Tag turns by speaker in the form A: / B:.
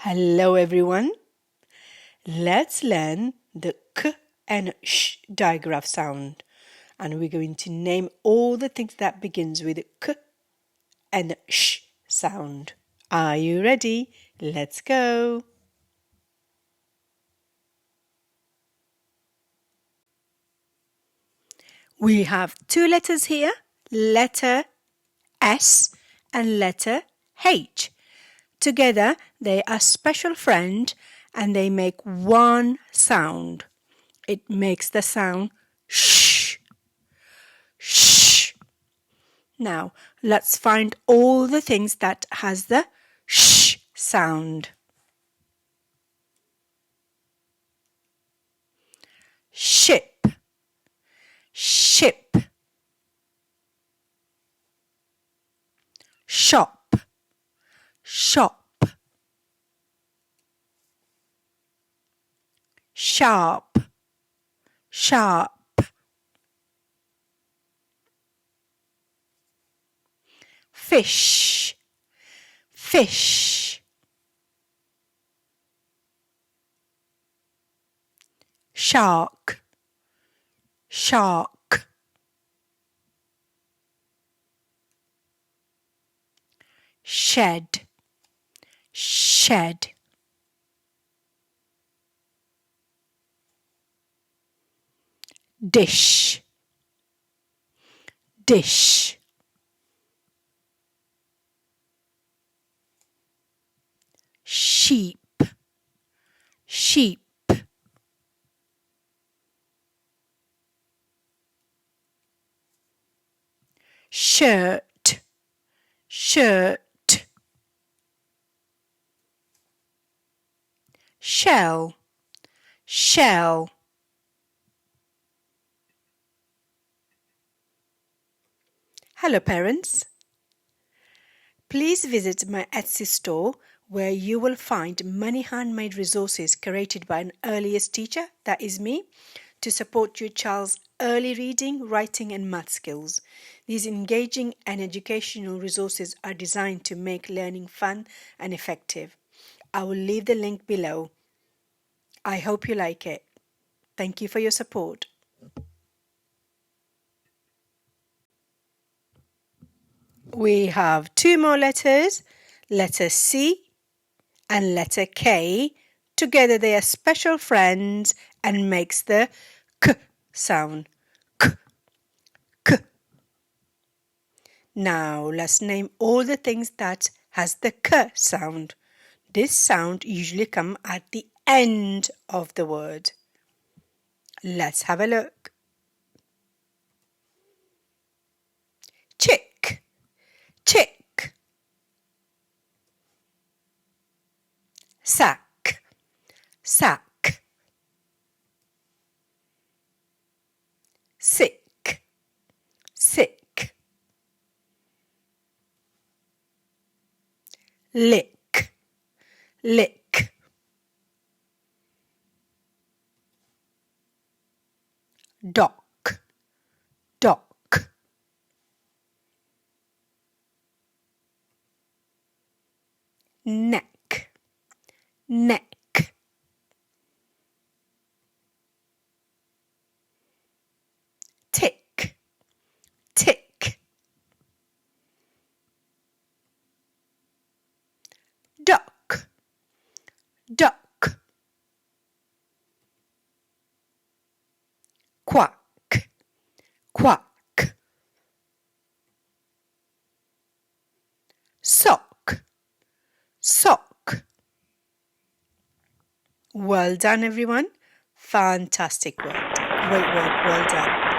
A: Hello everyone. Let's learn the k and sh digraph sound, and we're going to name all the things that begins with k and sh sound. Are you ready? Let's go. We have two letters here, letter S and letter H. Together, they are special friends and they make one sound. It makes the sound sh. Sh. Now, let's find all the things that has the sh sound. Ship, ship. Shop, shop. Sharp, sharp. Fish, fish. Shark, shark. Shed, shed. Dish, dish. Sheep, sheep. Shirt, shirt. Shell, shell. Hello parents. Please visit my Etsy store where you will find many handmade resources created by an earliest teacher, that is me, to support your child's early reading, writing and math skills. These engaging and educational resources are designed to make learning fun and effective. I will leave the link below. I hope you like it. Thank you for your support. We have two more letters, letter C and letter K. Together they are special friends and makes the k sound. K, k. Now let's name all the things that has the k sound. This sound usually comes at the end of the word. Let's have a look. Chick, chick. Sack, sack. Sick, sick. Lick, lick. Dock, dock. Neck, neck. Tick, tick. Duck, duck. Quack, quack. Sock, sock. Well done everyone. Fantastic work. Great work. Well done.